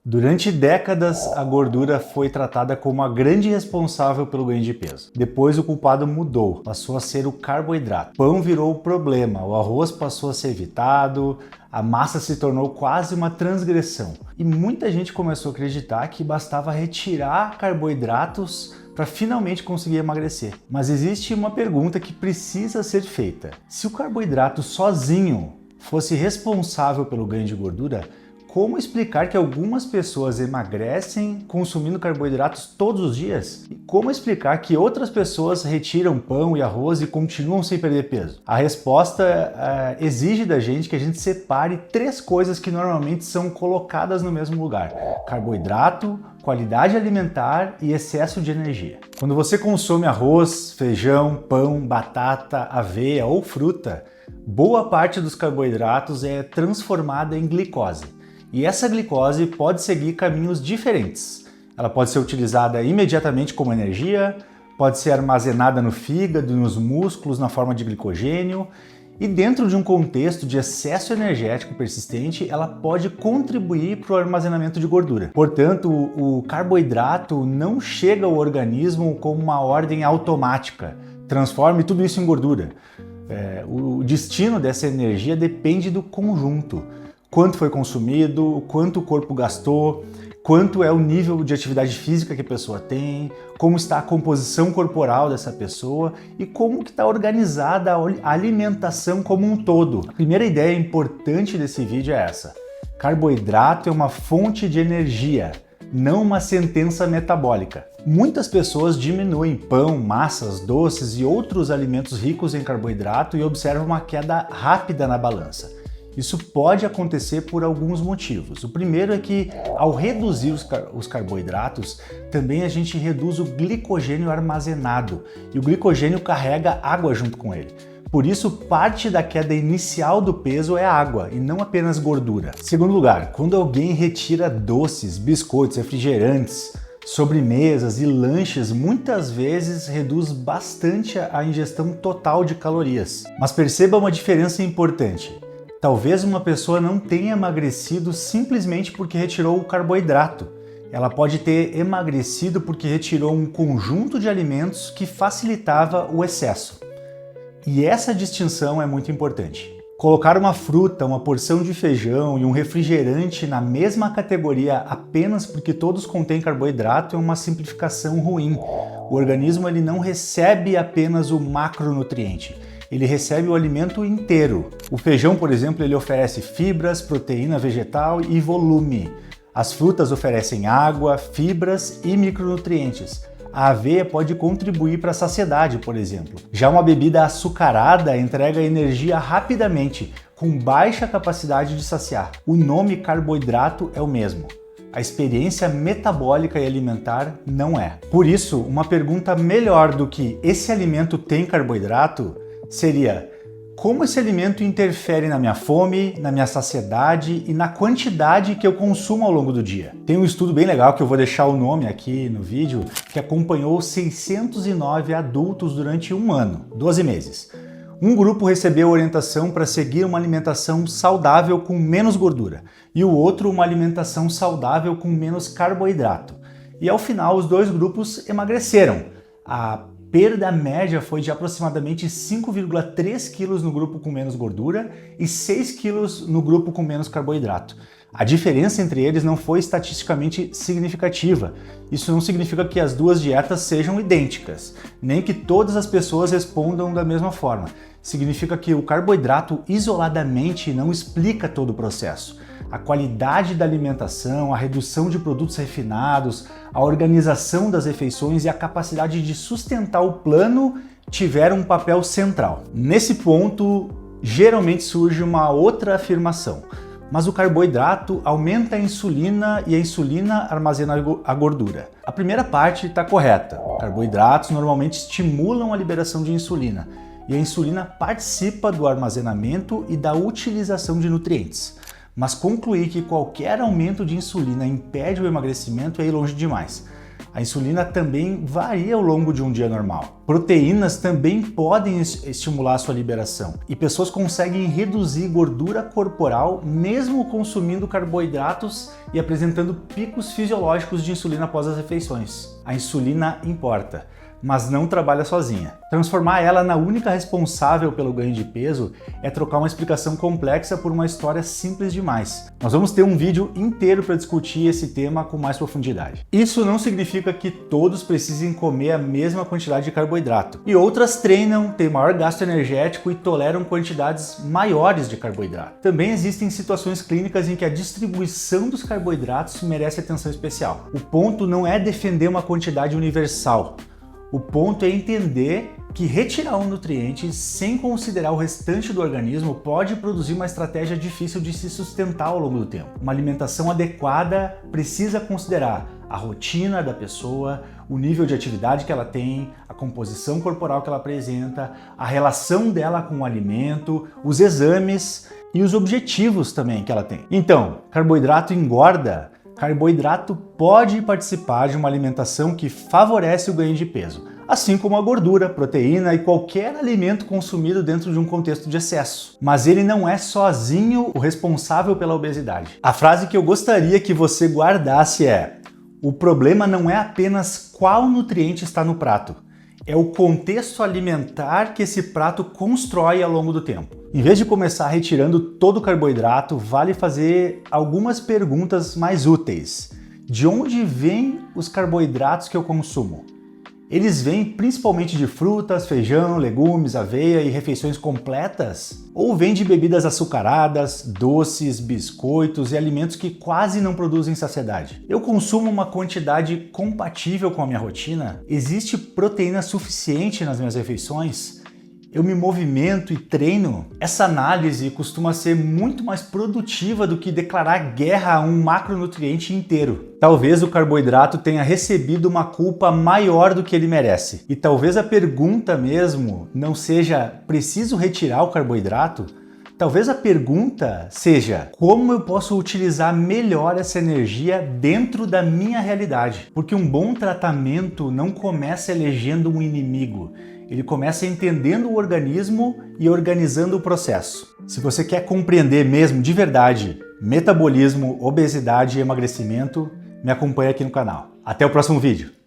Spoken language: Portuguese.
Durante décadas, a gordura foi tratada como a grande responsável pelo ganho de peso. Depois, o culpado mudou, passou a ser o carboidrato. O pão virou o problema, o arroz passou a ser evitado, a massa se tornou quase uma transgressão. E muita gente começou a acreditar que bastava retirar carboidratos para finalmente conseguir emagrecer. Mas existe uma pergunta que precisa ser feita. Se o carboidrato sozinho fosse responsável pelo ganho de gordura, como explicar que algumas pessoas emagrecem consumindo carboidratos todos os dias? E como explicar que outras pessoas retiram pão e arroz e continuam sem perder peso? A resposta exige da gente que a gente separe três coisas que normalmente são colocadas no mesmo lugar: carboidrato, qualidade alimentar e excesso de energia. Quando você consome arroz, feijão, pão, batata, aveia ou fruta, boa parte dos carboidratos é transformada em glicose. E essa glicose pode seguir caminhos diferentes. Ela pode ser utilizada imediatamente como energia, pode ser armazenada no fígado, nos músculos, na forma de glicogênio, e dentro de um contexto de excesso energético persistente, ela pode contribuir para o armazenamento de gordura. Portanto, o carboidrato não chega ao organismo como uma ordem automática, transforme tudo isso em gordura. O destino dessa energia depende do conjunto. Quanto foi consumido, quanto o corpo gastou, quanto é o nível de atividade física que a pessoa tem, como está a composição corporal dessa pessoa e como que está organizada a alimentação como um todo. A primeira ideia importante desse vídeo é essa: carboidrato é uma fonte de energia, não uma sentença metabólica. Muitas pessoas diminuem pão, massas, doces e outros alimentos ricos em carboidrato e observam uma queda rápida na balança. Isso pode acontecer por alguns motivos. O primeiro é que, ao reduzir os carboidratos, também a gente reduz o glicogênio armazenado, e o glicogênio carrega água junto com ele. Por isso, parte da queda inicial do peso é água e não apenas gordura. Segundo lugar, quando alguém retira doces, biscoitos, refrigerantes, sobremesas e lanches, muitas vezes reduz bastante a ingestão total de calorias. Mas perceba uma diferença importante. Talvez uma pessoa não tenha emagrecido simplesmente porque retirou o carboidrato. Ela pode ter emagrecido porque retirou um conjunto de alimentos que facilitava o excesso. E essa distinção é muito importante. Colocar uma fruta, uma porção de feijão e um refrigerante na mesma categoria apenas porque todos contêm carboidrato é uma simplificação ruim. O organismo ele não recebe apenas o macronutriente. Ele recebe o alimento inteiro. O feijão, por exemplo, ele oferece fibras, proteína vegetal e volume. As frutas oferecem água, fibras e micronutrientes. A aveia pode contribuir para a saciedade, por exemplo. Já uma bebida açucarada entrega energia rapidamente, com baixa capacidade de saciar. O nome carboidrato é o mesmo. A experiência metabólica e alimentar não é. Por isso, uma pergunta melhor do que esse alimento tem carboidrato seria: como esse alimento interfere na minha fome, na minha saciedade e na quantidade que eu consumo ao longo do dia? Tem um estudo bem legal que eu vou deixar o nome aqui no vídeo, que acompanhou 609 adultos durante um ano, 12 meses. Um grupo recebeu orientação para seguir uma alimentação saudável com menos gordura e o outro uma alimentação saudável com menos carboidrato. E ao final os dois grupos emagreceram. A perda média foi de aproximadamente 5,3 quilos no grupo com menos gordura e 6 quilos no grupo com menos carboidrato. A diferença entre eles não foi estatisticamente significativa. Isso não significa que as duas dietas sejam idênticas, nem que todas as pessoas respondam da mesma forma. Significa que o carboidrato isoladamente não explica todo o processo. A qualidade da alimentação, a redução de produtos refinados, a organização das refeições e a capacidade de sustentar o plano tiveram um papel central. Nesse ponto, geralmente surge uma outra afirmação: mas o carboidrato aumenta a insulina e a insulina armazena a gordura. A primeira parte está correta. Carboidratos normalmente estimulam a liberação de insulina e a insulina participa do armazenamento e da utilização de nutrientes. Mas concluir que qualquer aumento de insulina impede o emagrecimento é ir longe demais. A insulina também varia ao longo de um dia normal. Proteínas também podem estimular a sua liberação e pessoas conseguem reduzir gordura corporal mesmo consumindo carboidratos e apresentando picos fisiológicos de insulina após as refeições. A insulina importa, mas não trabalha sozinha. Transformar ela na única responsável pelo ganho de peso é trocar uma explicação complexa por uma história simples demais. Nós vamos ter um vídeo inteiro para discutir esse tema com mais profundidade. Isso não significa que todos precisem comer a mesma quantidade de carboidrato. E outras treinam, têm maior gasto energético e toleram quantidades maiores de carboidrato. Também existem situações clínicas em que a distribuição dos carboidratos merece atenção especial. O ponto não é defender uma quantidade universal. O ponto é entender que retirar um nutriente sem considerar o restante do organismo pode produzir uma estratégia difícil de se sustentar ao longo do tempo. Uma alimentação adequada precisa considerar a rotina da pessoa, o nível de atividade que ela tem, a composição corporal que ela apresenta, a relação dela com o alimento, os exames e os objetivos também que ela tem. Então, carboidrato engorda? Carboidrato pode participar de uma alimentação que favorece o ganho de peso, assim como a gordura, proteína e qualquer alimento consumido dentro de um contexto de excesso. Mas ele não é sozinho o responsável pela obesidade. A frase que eu gostaria que você guardasse é: o problema não é apenas qual nutriente está no prato, é o contexto alimentar que esse prato constrói ao longo do tempo. Em vez de começar retirando todo o carboidrato, vale fazer algumas perguntas mais úteis. De onde vêm os carboidratos que eu consumo? Eles vêm principalmente de frutas, feijão, legumes, aveia e refeições completas? Ou vêm de bebidas açucaradas, doces, biscoitos e alimentos que quase não produzem saciedade? Eu consumo uma quantidade compatível com a minha rotina? Existe proteína suficiente nas minhas refeições? Eu me movimento e treino? Essa análise costuma ser muito mais produtiva do que declarar guerra a um macronutriente inteiro. Talvez o carboidrato tenha recebido uma culpa maior do que ele merece. E talvez a pergunta mesmo não seja preciso retirar o carboidrato? Talvez a pergunta seja como eu posso utilizar melhor essa energia dentro da minha realidade? Porque um bom tratamento não começa elegendo um inimigo. Ele começa entendendo o organismo e organizando o processo. Se você quer compreender mesmo de verdade metabolismo, obesidade e emagrecimento, me acompanha aqui no canal. Até o próximo vídeo!